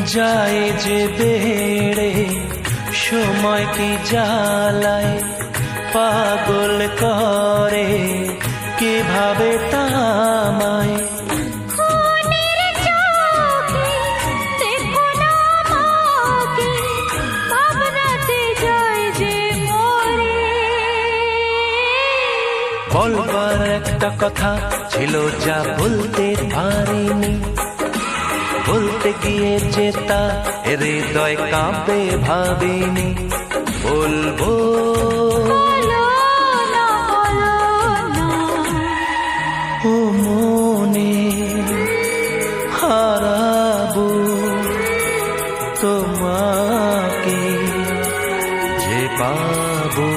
যায় যে বেড়ে সময় কি জ্বালায় পাগল করে কিভাবে তামায়। বলবার একটা কথা ছিল যা বলতে পারিনি, বলতে গিয়ে যে তা হৃদয় কাঁপে ভাবিনি। বলবো ও মনে হারাবো তোমাকে যে পাবো।